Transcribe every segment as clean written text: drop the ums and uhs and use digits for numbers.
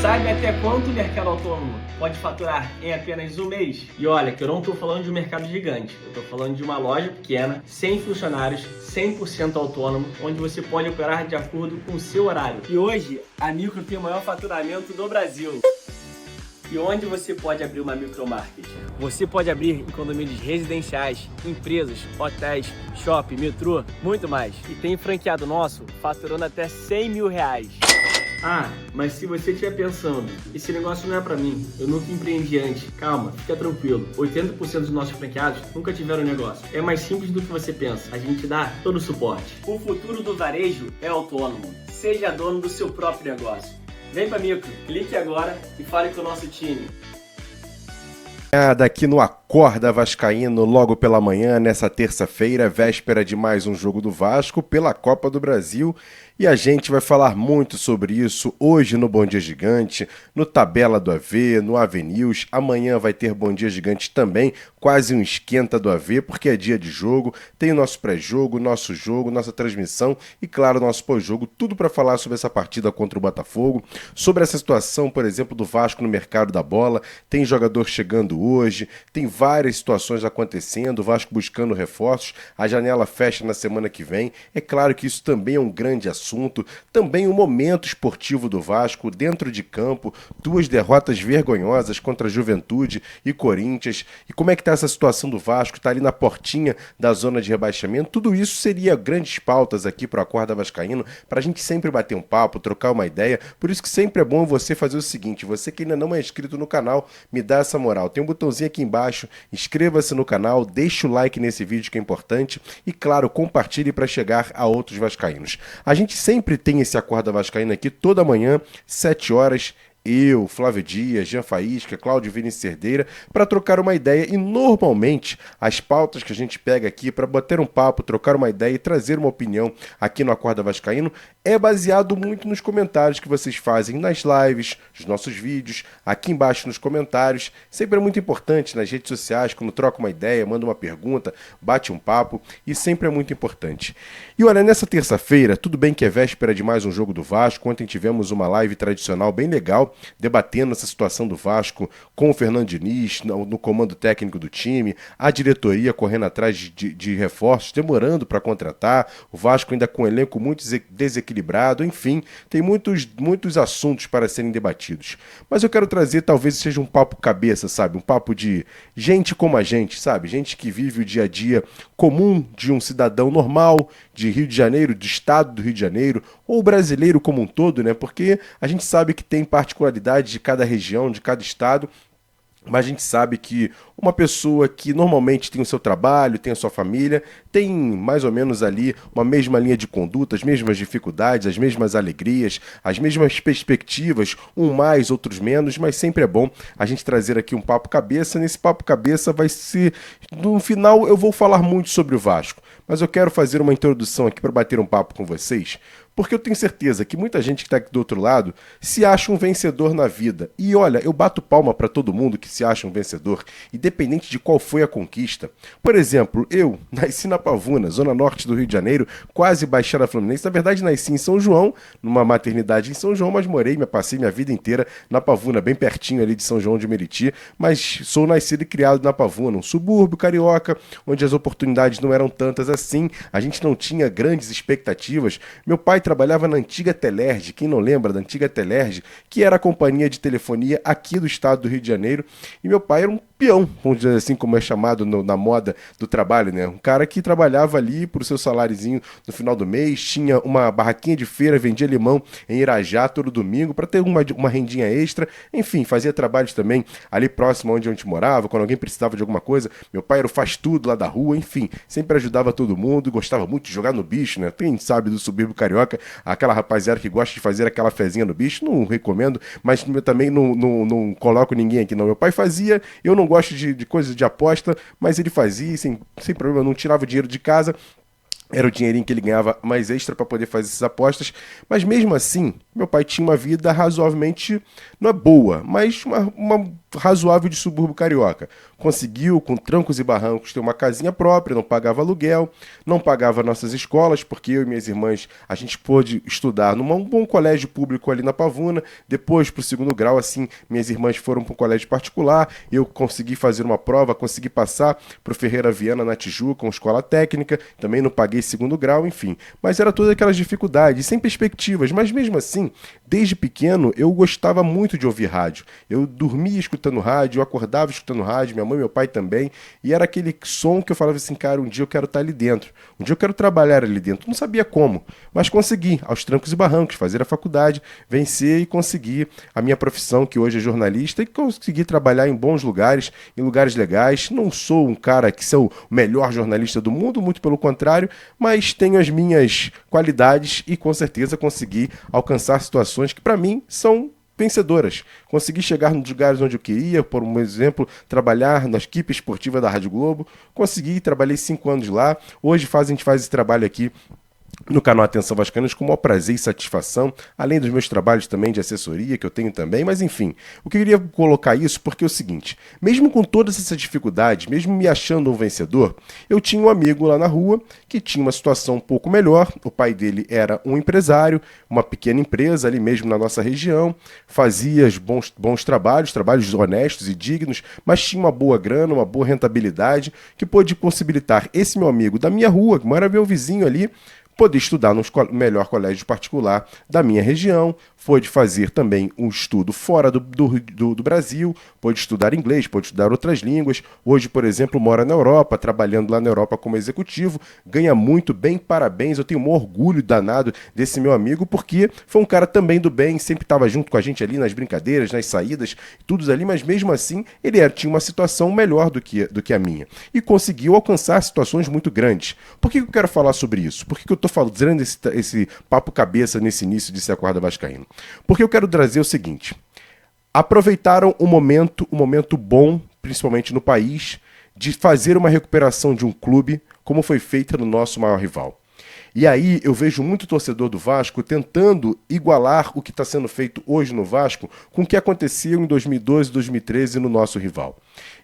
Sabe até quanto o mercado autônomo pode faturar em apenas um mês? E olha, que eu não estou falando de um mercado gigante, eu estou falando de uma loja pequena, sem funcionários, 100% autônomo, onde você pode operar de acordo com o seu horário. E hoje, a Micro tem o maior faturamento do Brasil. E onde você pode abrir uma micromarket? Você pode abrir em condomínios residenciais, empresas, hotéis, shopping, metrô, muito mais. E tem franqueado nosso faturando até R$100 mil. Ah, mas se você estiver pensando, esse negócio não é pra mim, eu nunca empreendi antes, calma, fica tranquilo, 80% dos nossos franqueados nunca tiveram negócio. É mais simples do que você pensa, a gente dá todo o suporte. O futuro do varejo é autônomo, seja dono do seu próprio negócio. Vem pra Micro, clique agora e fale com o nosso time. Aqui no Acorda Vascaíno, logo pela manhã, nessa terça-feira, véspera de mais um jogo do Vasco pela Copa do Brasil. E a gente vai falar muito sobre isso hoje no Bom Dia Gigante, no Tabela do AV, no AV News. Amanhã vai ter Bom Dia Gigante também, quase um esquenta do AV, porque é dia de jogo. Tem o nosso pré-jogo, nosso jogo, nossa transmissão e, claro, nosso pós-jogo. Tudo para falar sobre essa partida contra o Botafogo, sobre essa situação, por exemplo, do Vasco no mercado da bola. Tem jogador chegando hoje, tem várias situações acontecendo, o Vasco buscando reforços, a janela fecha na semana que vem. É claro que isso também é um grande assunto, também o momento esportivo do Vasco dentro de campo, 2 derrotas vergonhosas contra a Juventude e Corinthians, e como é que está essa situação do Vasco, está ali na portinha da zona de rebaixamento. Tudo isso seria grandes pautas aqui para o Acorda Vascaíno, para a gente sempre bater um papo, trocar uma ideia. Por isso que sempre é bom você fazer o seguinte: você que ainda não é inscrito no canal, me dá essa moral, tem um botãozinho aqui embaixo, inscreva-se no canal, deixa o like nesse vídeo que é importante e, claro, compartilhe para chegar a outros vascaínos. A gente sempre tem esse Acorda Vascaíno aqui toda manhã, 7 horas, eu, Flávio Dias, Jean Faísca, Cláudio Vinícius Cerdeira, para trocar uma ideia. E normalmente as pautas que a gente pega aqui para bater um papo, trocar uma ideia e trazer uma opinião aqui no Acorda Vascaíno é baseado muito nos comentários que vocês fazem nas lives, nos nossos vídeos, aqui embaixo nos comentários. Sempre é muito importante nas redes sociais, quando troca uma ideia, manda uma pergunta, bate um papo, e sempre é muito importante. E olha, nessa terça-feira, tudo bem que é véspera de mais um jogo do Vasco. Ontem tivemos uma live tradicional bem legal, debatendo essa situação do Vasco com o Fernando Diniz no comando técnico do time, a diretoria correndo atrás de reforços, demorando para contratar, o Vasco ainda com um elenco muito desequilibrado. Enfim, tem muitos assuntos para serem debatidos. Mas eu quero trazer, talvez seja um papo cabeça, sabe? Um papo de gente como a gente, sabe? Gente que vive o dia a dia comum de um cidadão normal, de Rio de Janeiro, do estado do Rio de Janeiro, ou brasileiro como um todo, né? Porque a gente sabe que tem particularidades de cada região, de cada estado, mas a gente sabe que uma pessoa que normalmente tem o seu trabalho, tem a sua família, tem mais ou menos ali uma mesma linha de conduta, as mesmas dificuldades, as mesmas alegrias, as mesmas perspectivas, um mais, outros menos, mas sempre é bom a gente trazer aqui um papo cabeça. Nesse papo cabeça vai ser, no final eu vou falar muito sobre o Vasco, mas eu quero fazer uma introdução aqui para bater um papo com vocês, porque eu tenho certeza que muita gente que está aqui do outro lado se acha um vencedor na vida. E olha, eu bato palma para todo mundo que se acha um vencedor, independente de qual foi a conquista. Por exemplo, eu nasci na Pavuna, zona norte do Rio de Janeiro, quase Baixada Fluminense. Na verdade, nasci em São João, numa maternidade em São João, mas passei minha vida inteira na Pavuna, bem pertinho ali de São João de Meriti. Mas sou nascido e criado na Pavuna, um subúrbio carioca, onde as oportunidades não eram tantas assim, a gente não tinha grandes expectativas. Meu pai trabalhava na antiga Telerge, quem não lembra da antiga Telerge, que era a companhia de telefonia aqui do estado do Rio de Janeiro, e meu pai era um peão, vamos dizer assim, como é chamado na moda do trabalho, né? Um cara que trabalhava ali por seu saláriozinho no final do mês, tinha uma barraquinha de feira, vendia limão em Irajá todo domingo para ter uma rendinha extra, enfim, fazia trabalhos também ali próximo onde a gente morava, quando alguém precisava de alguma coisa. Meu pai era o faz-tudo lá da rua, enfim, sempre ajudava todo mundo, gostava muito de jogar no bicho, né? Quem sabe do subúrbio carioca, aquela rapaziada que gosta de fazer aquela fezinha no bicho, não recomendo, mas eu também não coloco ninguém aqui não. Meu pai fazia, eu não gosto de coisas de aposta, mas ele fazia sem problema, não tirava o dinheiro de casa. Era o dinheirinho que ele ganhava mais extra para poder fazer essas apostas. Mas mesmo assim, meu pai tinha uma vida razoavelmente, não é boa, mas uma razoável de subúrbio carioca. Conseguiu, com trancos e barrancos, ter uma casinha própria, não pagava aluguel, não pagava nossas escolas, porque eu e minhas irmãs, a gente pôde estudar num bom colégio público ali na Pavuna, depois para o segundo grau, assim, minhas irmãs foram para um colégio particular, eu consegui fazer uma prova, consegui passar para o Ferreira Viana na Tijuca, com escola técnica, também não paguei segundo grau, enfim. Mas era todas aquelas dificuldades, sem perspectivas, mas mesmo assim, desde pequeno, eu gostava muito de ouvir rádio. Eu dormia escutando rádio, eu acordava escutando rádio, minha mãe e meu pai também, e era aquele som que eu falava assim, cara, um dia eu quero estar ali dentro, um dia eu quero trabalhar ali dentro. Não sabia como, mas consegui, aos trancos e barrancos, fazer a faculdade, vencer e conseguir a minha profissão, que hoje é jornalista, e conseguir trabalhar em bons lugares, em lugares legais. Não sou um cara que sou o melhor jornalista do mundo, muito pelo contrário, mas tenho as minhas qualidades e com certeza consegui alcançar situações que para mim são vencedoras. Consegui chegar nos lugares onde eu queria, por um exemplo, trabalhar na equipe esportiva da Rádio Globo. Consegui, trabalhei 5 anos lá. Hoje a gente faz esse trabalho aqui no canal Atenção Vascaínos com o maior prazer e satisfação, além dos meus trabalhos também de assessoria, que eu tenho também, mas enfim, eu queria colocar isso porque é o seguinte, mesmo com todas essas dificuldades, mesmo me achando um vencedor, eu tinha um amigo lá na rua que tinha uma situação um pouco melhor, o pai dele era um empresário, uma pequena empresa ali mesmo na nossa região, fazia bons trabalhos honestos e dignos, mas tinha uma boa grana, uma boa rentabilidade, que pôde possibilitar esse meu amigo da minha rua, que era meu vizinho ali, poder estudar no melhor colégio particular da minha região, pôde fazer também um estudo fora do Brasil, pôde estudar inglês, pôde estudar outras línguas. Hoje, por exemplo, mora na Europa, trabalhando lá na Europa como executivo, ganha muito bem, parabéns, eu tenho um orgulho danado desse meu amigo, porque foi um cara também do bem, sempre estava junto com a gente ali nas brincadeiras, nas saídas, tudo ali, mas mesmo assim ele tinha uma situação melhor do que a minha. E conseguiu alcançar situações muito grandes. Por que eu quero falar sobre isso? Por que eu estou fazendo esse papo cabeça nesse início de Se Acorda Vascaíno? Porque eu quero trazer o seguinte: aproveitaram um momento bom, principalmente no país, de fazer uma recuperação de um clube como foi feita no nosso maior rival. E aí eu vejo muito torcedor do Vasco tentando igualar o que está sendo feito hoje no Vasco com o que aconteceu em 2012, 2013 no nosso rival.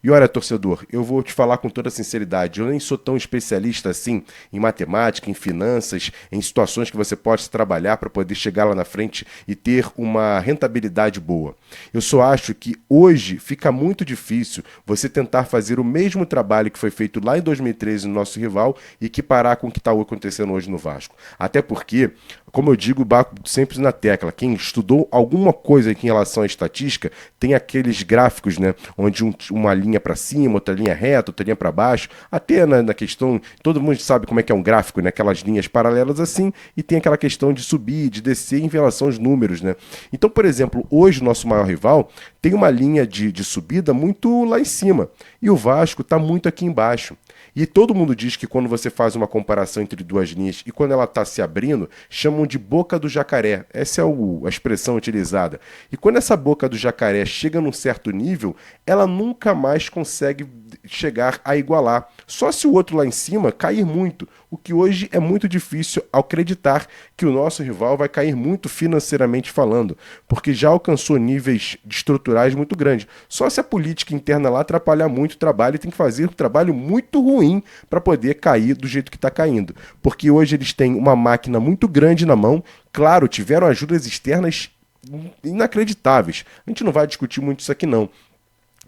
E olha, torcedor, eu vou te falar com toda sinceridade, eu nem sou tão especialista assim em matemática, em finanças, em situações que você pode trabalhar para poder chegar lá na frente e ter uma rentabilidade boa. Eu só acho que hoje fica muito difícil você tentar fazer o mesmo trabalho que foi feito lá em 2013 no nosso rival e equiparar com o que está acontecendo hoje no Vasco. Até porque, como eu digo, bato sempre na tecla, quem estudou alguma coisa aqui em relação à estatística, tem aqueles gráficos, né, onde uma linha para cima, outra linha reta, outra linha para baixo, até na questão, todo mundo sabe como é que é um gráfico, né, aquelas linhas paralelas assim, e tem aquela questão de subir, de descer em relação aos números, né. Então, por exemplo, hoje o nosso maior rival tem uma linha de subida muito lá em cima, e o Vasco está muito aqui embaixo. E todo mundo diz que quando você faz uma comparação entre duas linhas e quando ela está se abrindo, chamam de boca do jacaré. Essa é a expressão utilizada. E quando essa boca do jacaré chega num certo nível, ela nunca mais consegue chegar a igualar. Só se o outro lá em cima cair muito, o que hoje é muito difícil acreditar que o nosso rival vai cair muito financeiramente falando, porque já alcançou níveis estruturais muito grandes. Só se a política interna lá atrapalhar muito o trabalho e tem que fazer um trabalho muito ruim para poder cair do jeito que está caindo. Porque hoje eles têm uma máquina muito grande na mão, claro, tiveram ajudas externas inacreditáveis. A gente não vai discutir muito isso aqui não.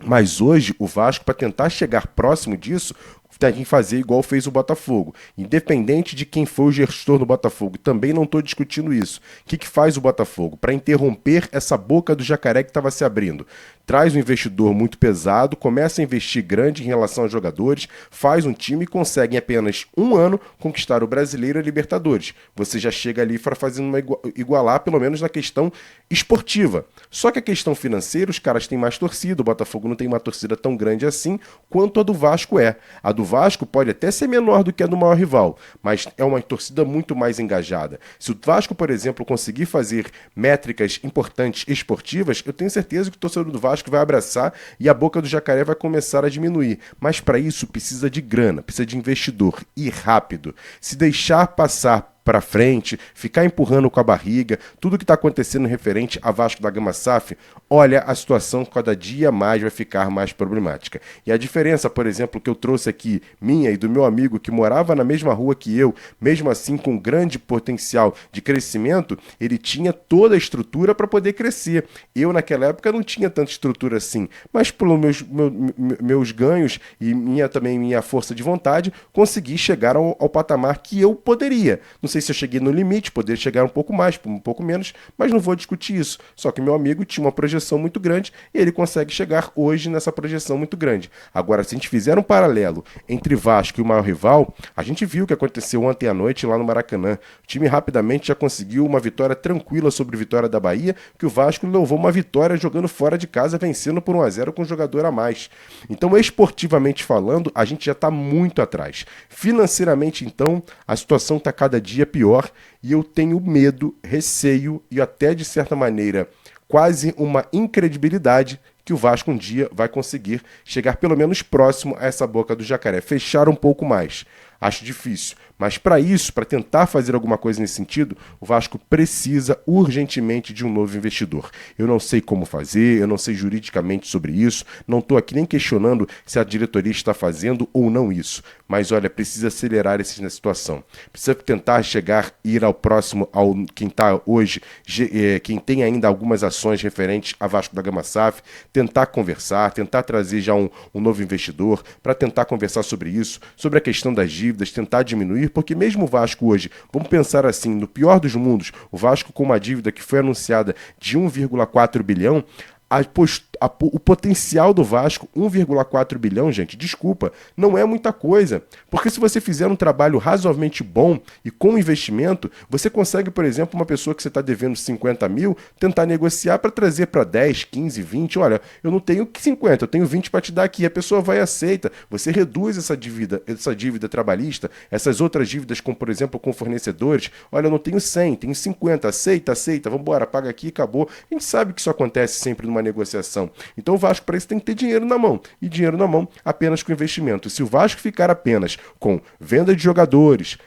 Mas hoje o Vasco, para tentar chegar próximo disso, tem que fazer igual fez o Botafogo. Independente de quem foi o gestor do Botafogo, também não estou discutindo isso. O que faz o Botafogo? Para interromper essa boca do jacaré que estava se abrindo. Traz um investidor muito pesado, começa a investir grande em relação aos jogadores, faz um time e consegue em apenas um ano conquistar o Brasileiro e a Libertadores. Você já chega ali para fazer uma igualar, pelo menos na questão esportiva. Só que a questão financeira, os caras têm mais torcida, o Botafogo não tem uma torcida tão grande assim quanto a do Vasco é. A do Vasco pode até ser menor do que a do maior rival, mas é uma torcida muito mais engajada. Se o Vasco, por exemplo, conseguir fazer métricas importantes esportivas, eu tenho certeza que o torcedor do Vasco vai abraçar e a boca do jacaré vai começar a diminuir. Mas para isso precisa de grana, precisa de investidor e rápido. Se deixar passar para frente, ficar empurrando com a barriga, tudo que está acontecendo referente a Vasco da Gama SAF, olha, a situação cada dia mais vai ficar mais problemática. E a diferença, por exemplo, que eu trouxe aqui, minha e do meu amigo que morava na mesma rua que eu, mesmo assim com grande potencial de crescimento, ele tinha toda a estrutura para poder crescer. Eu, naquela época, não tinha tanta estrutura assim, mas pelos meus ganhos e também minha força de vontade, consegui chegar ao patamar que eu poderia. Não sei se eu cheguei no limite, poderia chegar um pouco mais, um pouco menos, mas não vou discutir isso. Só que meu amigo tinha uma projeção muito grande e ele consegue chegar hoje nessa projeção muito grande. Agora, se a gente fizer um paralelo entre Vasco e o maior rival, a gente viu o que aconteceu ontem à noite lá no Maracanã. O time rapidamente já conseguiu uma vitória tranquila sobre a Vitória da Bahia, que o Vasco levou uma vitória jogando fora de casa, vencendo por 1-0 com um jogador a mais. Então, esportivamente falando, a gente já está muito atrás. Financeiramente, então, a situação está cada dia pior e eu tenho medo, receio e até, de certa maneira, quase uma incredibilidade que o Vasco um dia vai conseguir chegar pelo menos próximo a essa boca do jacaré, fechar um pouco mais. Acho difícil, mas para isso, para tentar fazer alguma coisa nesse sentido, o Vasco precisa urgentemente de um novo investidor. Eu não sei como fazer, eu não sei juridicamente sobre isso, não estou aqui nem questionando se a diretoria está fazendo ou não isso, mas olha, precisa acelerar essa situação. Precisa tentar chegar, ir ao próximo, ao quem está hoje, quem tem ainda algumas ações referentes a Vasco da Gama SAF, tentar conversar, tentar trazer já um novo investidor, para tentar conversar sobre isso, sobre a questão das dívidas, tentar diminuir, porque mesmo o Vasco hoje, vamos pensar assim, no pior dos mundos, o Vasco com uma dívida que foi anunciada de 1,4 bilhão, o potencial do Vasco, 1,4 bilhão, gente, desculpa, não é muita coisa. Porque se você fizer um trabalho razoavelmente bom e com investimento, você consegue, por exemplo, uma pessoa que você está devendo 50 mil, tentar negociar para trazer para 10, 15, 20. Olha, eu não tenho 50, eu tenho 20 para te dar aqui. A pessoa vai e aceita. Você reduz essa dívida trabalhista, essas outras dívidas, como, por exemplo, com fornecedores. Olha, eu não tenho 100, tenho 50. Aceita, vamos embora, paga aqui e acabou. A gente sabe que isso acontece sempre numa negociação. Então o Vasco, para isso, tem que ter dinheiro na mão. E dinheiro na mão apenas com investimento. Se o Vasco ficar apenas com venda de jogadores,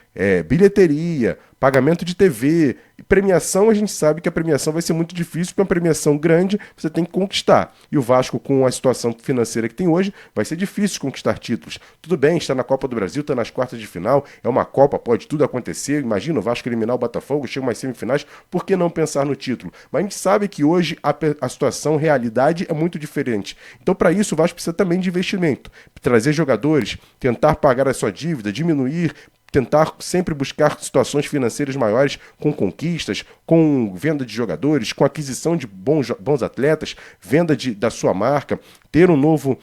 bilheteria, pagamento de TV, premiação, a gente sabe que a premiação vai ser muito difícil, porque uma premiação grande você tem que conquistar. E o Vasco, com a situação financeira que tem hoje, vai ser difícil conquistar títulos. Tudo bem, está na Copa do Brasil, está nas quartas de final, é uma Copa, pode tudo acontecer. Imagina o Vasco eliminar o Botafogo, chega mais semifinais, por que não pensar no título? Mas a gente sabe que hoje a situação, realidade é muito diferente. Então, para isso, o Vasco precisa também de investimento. Trazer jogadores, tentar pagar a sua dívida, diminuir, tentar sempre buscar situações financeiras maiores com conquistas, com venda de jogadores, com aquisição de bons atletas, venda da sua marca, ter um novo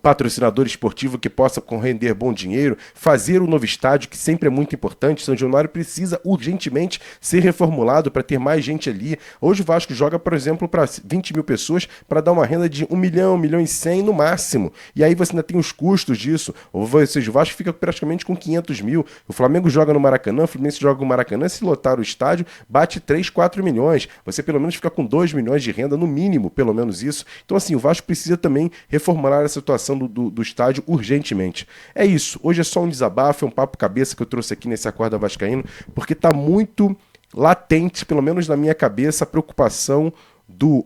patrocinador esportivo que possa render bom dinheiro, fazer um novo estádio, que sempre é muito importante. São Januário precisa urgentemente ser reformulado para ter mais gente ali. Hoje o Vasco joga, por exemplo, para 20 mil pessoas para dar uma renda de 1 milhão, 1 milhão e 100 no máximo. E aí você ainda tem os custos disso. Ou seja, o Vasco fica praticamente com 500 mil. O Flamengo joga no Maracanã, o Fluminense joga no Maracanã, se lotar o estádio, bate 3, 4 milhões. Você pelo menos fica com 2 milhões de renda, no mínimo, pelo menos isso. Então assim, o Vasco precisa também reformular essa situação do estádio urgentemente. É isso, hoje é só um desabafo, é um papo cabeça que eu trouxe aqui nesse Acorda Vascaíno, porque está muito latente, pelo menos na minha cabeça, a preocupação do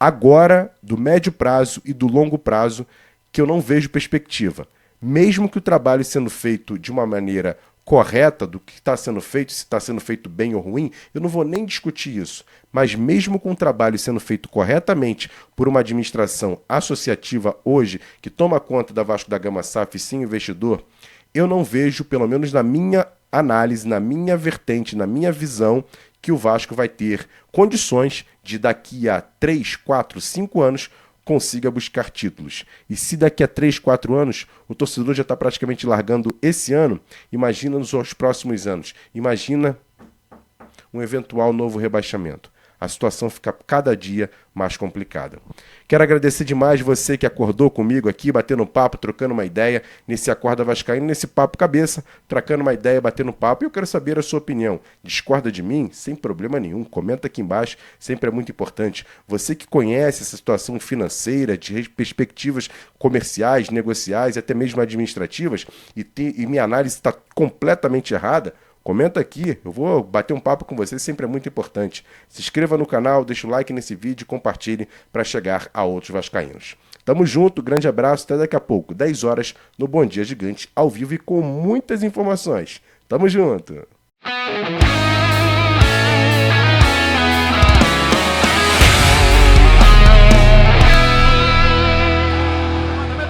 agora, do médio prazo e do longo prazo, que eu não vejo perspectiva. Mesmo que o trabalho sendo feito de uma maneira correta do que está sendo feito, se está sendo feito bem ou ruim, eu não vou nem discutir isso. Mas mesmo com o trabalho sendo feito corretamente por uma administração associativa hoje, que toma conta da Vasco da Gama SAF, sim, investidor, eu não vejo, pelo menos na minha análise, na minha vertente, na minha visão, que o Vasco vai ter condições de daqui a 3, 4, 5 anos consiga buscar títulos. E se daqui a 3, 4 anos o torcedor já está praticamente largando esse ano, imagina nos próximos anos. Imagina um eventual novo rebaixamento. A situação fica cada dia mais complicada. Quero agradecer demais você que acordou comigo aqui, batendo papo, trocando uma ideia, nesse Acorda Vascaíno, nesse papo cabeça, trocando uma ideia, batendo papo, e eu quero saber a sua opinião. Discorda de mim? Sem problema nenhum, comenta aqui embaixo, sempre é muito importante. Você que conhece essa situação financeira, de perspectivas comerciais, negociais, até mesmo administrativas, e minha análise está completamente errada, Comenta aqui, eu vou bater um papo com você, sempre é muito importante. Se inscreva no canal, deixa o like nesse vídeo e compartilhe para chegar a outros vascaínos. Tamo junto, grande abraço, até daqui a pouco, 10 horas, no Bom Dia Gigante, ao vivo e com muitas informações. Tamo junto!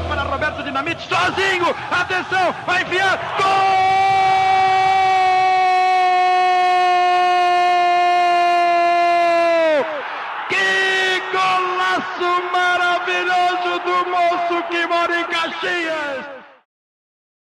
Para Roberto Dinamite, sozinho, atenção, vai enfiar, gol! Maravilhoso do moço que mora em Caxias!